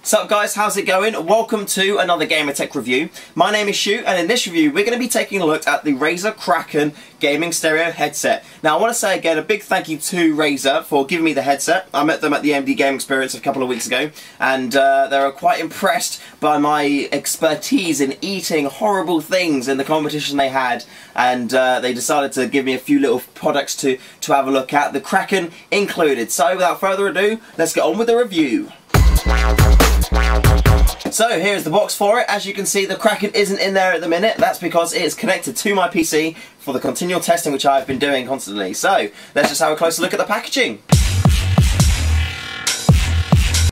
Sup guys, how's it going? Welcome to another Gamer Tech review. My name is Shu, and in this review we're going to be taking a look at the Razer Kraken gaming stereo headset. Now I want to say again a big thank you to Razer for giving me the headset. I met them at the MD Game Experience a couple of weeks ago, and they were quite impressed by my expertise in eating horrible things in the competition they had, and they decided to give me a few little products to have a look at, the Kraken included. So without further ado, let's get on with the review. So here's the box for it. As you can see, the Kraken isn't in there at the minute. That's because it is connected to my PC for the continual testing which I've been doing constantly. So let's just have a closer look at the packaging.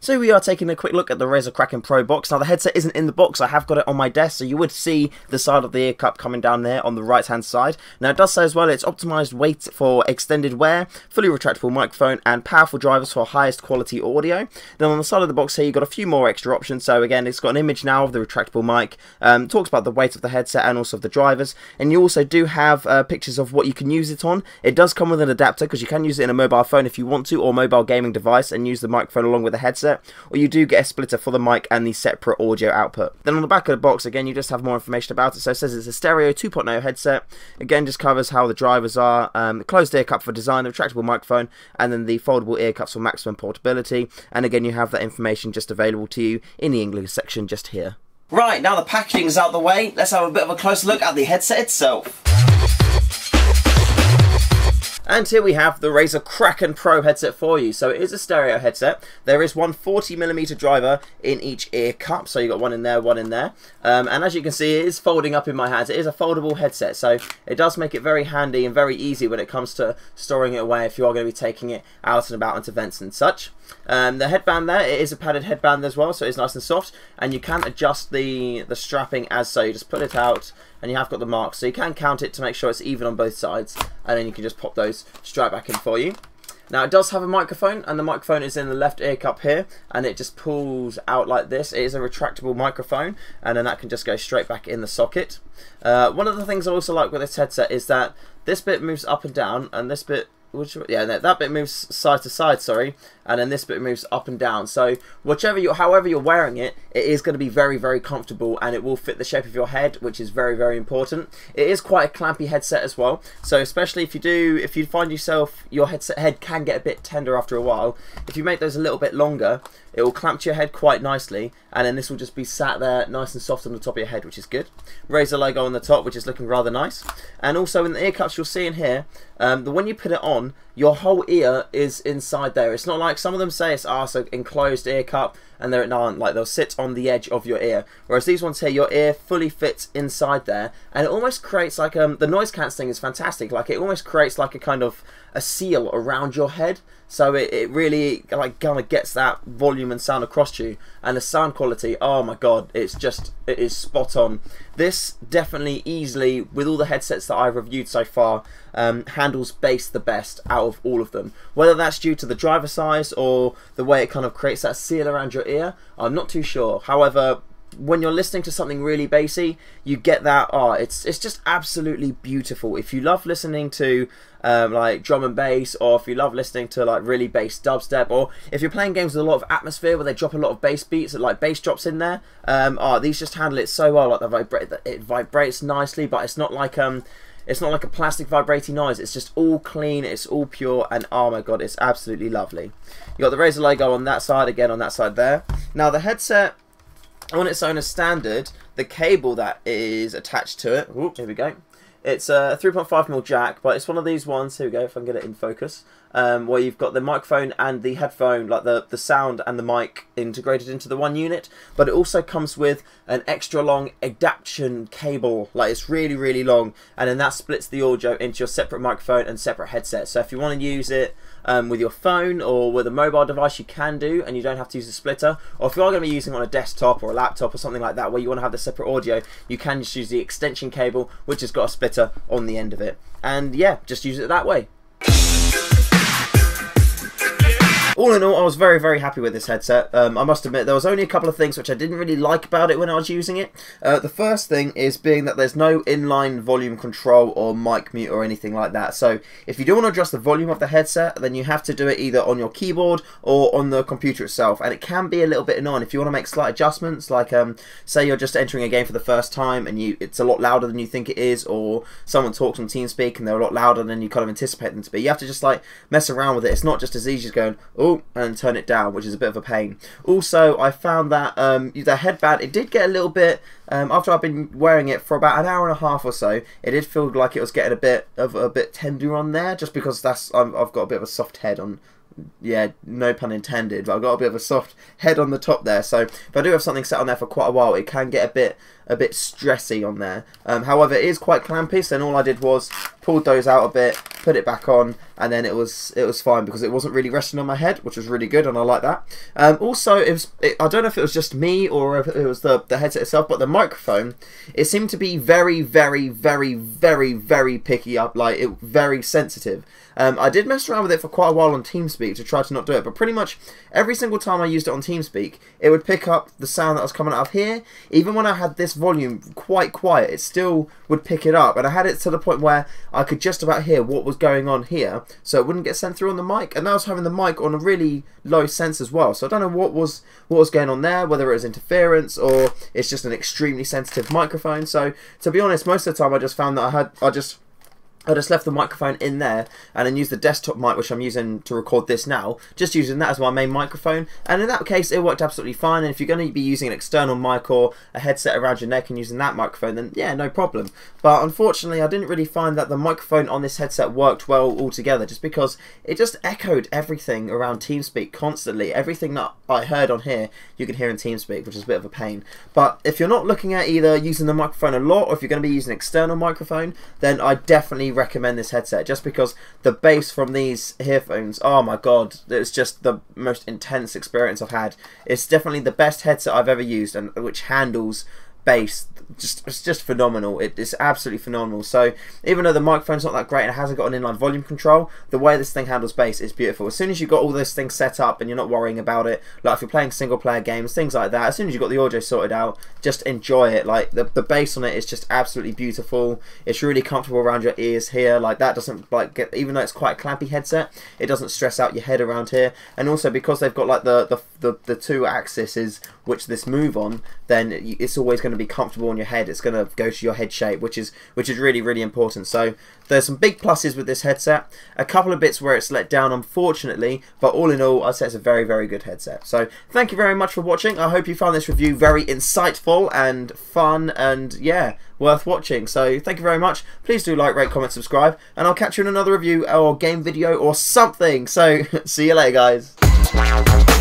So we are taking a quick look at the Razer Kraken Pro box. Now the headset isn't in the box, I have got it on my desk, so you would see the side of the ear cup coming down there on the right hand side. Now it does say as well it's optimised weight for extended wear, fully retractable microphone and powerful drivers for highest quality audio. Then on the side of the box here you've got a few more extra options. So again, it's got an image now of the retractable mic, talks about the weight of the headset and also of the drivers, and you also do have pictures of what you can use it on. It does come with an adapter because you can use it in a mobile phone if you want to, or mobile gaming device, and use the microphone along with the headset. Or you do get a splitter for the mic and the separate audio output. Then on the back of the box, again, you just have more information about it. So it says it's a stereo 2.0 headset. Again, just covers how the drivers are, the closed ear cup for design, the retractable microphone, and then the foldable ear cups for maximum portability. And again, you have that information just available to you in the English section just here. Right, now the packaging is out the way, let's have a bit of a closer look at the headset itself. And here we have the Razer Kraken Pro headset for you. So it is a stereo headset. There is one 40mm driver in each ear cup. So you've got one in there, one in there. And as you can see, it is folding up in my hands. It is a foldable headset. So it does make it very handy and very easy when it comes to storing it away if you are going to be taking it out and about into events and such. The headband there, it is a padded headband as well, so it's nice and soft, and you can adjust the strapping as so. You just pull it out and you have got the marks, so you can count it to make sure it's even on both sides, and then you can just pop those straight back in for you. Now it does have a microphone, and the microphone is in the left ear cup here, and it just pulls out like this. It is a retractable microphone, and then that can just go straight back in the socket. One of the things I also like with this headset is that this bit moves up and down, and this bit, that bit moves side to side, sorry, and then this bit moves up and down. So however you're wearing it, it is going to be very, very comfortable, and it will fit the shape of your head, which is very, very important. It is quite a clampy headset as well, so especially if you find yourself, your head can get a bit tender after a while. If you make those a little bit longer, it will clamp to your head quite nicely, and then this will just be sat there nice and soft on the top of your head, which is good. Razer logo on the top, which is looking rather nice. And also in the ear cups you'll see in here, when you put it on, your whole ear is inside there. It's not like some of them say it's so enclosed ear cup, and they're not, like they'll sit on the edge of your ear. Whereas these ones here, your ear fully fits inside there, and it almost creates like the noise cancelling is fantastic. Like it almost creates like a kind of a seal around your head, so it really like kind of gets that volume and sound across to you. And the sound quality, oh my god, it is spot on. This definitely easily, with all the headsets that I've reviewed so far, handles bass the best out of all of them. Whether that's due to the driver size or the way it kind of creates that seal around your ear, I'm not too sure. However, when you're listening to something really bassy, you get that, it's just absolutely beautiful. If you love listening to like drum and bass, or if you love listening to like really bass dubstep, or if you're playing games with a lot of atmosphere where they drop a lot of bass beats, like bass drops in there, these just handle it so well. Like it vibrates nicely, but it's not like a plastic vibrating noise. It's just all clean, it's all pure, and oh my god, it's absolutely lovely. You got the Razer logo on that side, again on that side there. Now the headset on its own as standard, the cable that is attached to it, here we go, it's a 3.5mm jack, but it's one of these ones, here we go, if I can get it in focus, where you've got the microphone and the headphone, like the sound and the mic integrated into the one unit, but it also comes with an extra long adaptation cable, like it's really, really long, and then that splits the audio into your separate microphone and separate headset. So if you want to use it with your phone or with a mobile device, you can do, and you don't have to use a splitter. Or if you are going to be using it on a desktop or a laptop or something like that where you want to have the separate audio, you can just use the extension cable, which has got a splitter on the end of it, and yeah, just use it that way. all in all, I was very, very happy with this headset. I must admit, there was only a couple of things which I didn't really like about it when I was using it. The first thing is being that there's no inline volume control or mic mute or anything like that. So if you do want to adjust the volume of the headset, then you have to do it either on your keyboard or on the computer itself. And it can be a little bit annoying if you want to make slight adjustments, like say you're just entering a game for the first time and it's a lot louder than you think it is, or someone talks on TeamSpeak and they're a lot louder than you kind of anticipate them to be. You have to just like mess around with it. It's not just as easy as going, oh, and turn it down, which is a bit of a pain. Also, I found that the headband, it did get a little bit, after I've been wearing it for about an hour and a half or so, it did feel like it was getting a bit tender on there, just because I've got a bit of a soft head on. Yeah, no pun intended, but I've got a bit of a soft head on the top there, so if I do have something set on there for quite a while, it can get a bit stressy on there. However, it is quite clampy, so then all I did was pulled those out a bit, put it back on, and then it was fine because it wasn't really resting on my head, which was really good, and I like that. Also, I don't know if it was just me or if it was the headset itself, but the microphone, it seemed to be very, very, very, very, very picky up, like very sensitive. I did mess around with it for quite a while on TeamSpeak to try to not do it, but pretty much every single time I used it on TeamSpeak, it would pick up the sound that was coming out of here. Even when I had this volume quite quiet, it still would pick it up, and I had it to the point where I could just about hear what was going on here, so it wouldn't get sent through on the mic, and I was having the mic on a really low sense as well, so I don't know what was going on there, whether it was interference or it's just an extremely sensitive microphone. So to be honest, most of the time I just found that I just left the microphone in there and then used the desktop mic, which I'm using to record this now, just using that as my main microphone, and in that case it worked absolutely fine. And if you're going to be using an external mic or a headset around your neck and using that microphone, then yeah, no problem. But unfortunately I didn't really find that the microphone on this headset worked well altogether, just because it just echoed everything around TeamSpeak constantly. Everything that I heard on here you could hear in TeamSpeak, which is a bit of a pain. But if you're not looking at either using the microphone a lot, or if you're going to be using an external microphone, then I definitely recommend this headset, just because the bass from these earphones, oh my god, it's just the most intense experience I've had. It's definitely the best headset I've ever used, and which handles bass it's just phenomenal. It's absolutely phenomenal. So even though the microphone's not that great and it hasn't got an inline volume control, the way this thing handles bass is beautiful. As soon as you've got all those things set up and you're not worrying about it, like if you're playing single player games, things like that, as soon as you've got the audio sorted out, just enjoy it. Like the bass on it is just absolutely beautiful. It's really comfortable around your ears here. Like that doesn't like get, even though it's quite a clampy headset, it doesn't stress out your head around here. And also because they've got like the two axes which this move on, then it's always going to be comfortable on your head. It's going to go to your head shape, which is really, really important. So there's some big pluses with this headset, a couple of bits where it's let down unfortunately, but all in all I'd say it's a very, very good headset. So thank you very much for watching. I hope you found this review very insightful and fun, and yeah, worth watching. So thank you very much. Please do like, rate, comment, subscribe, and I'll catch you in another review or game video or something. So see you later, guys.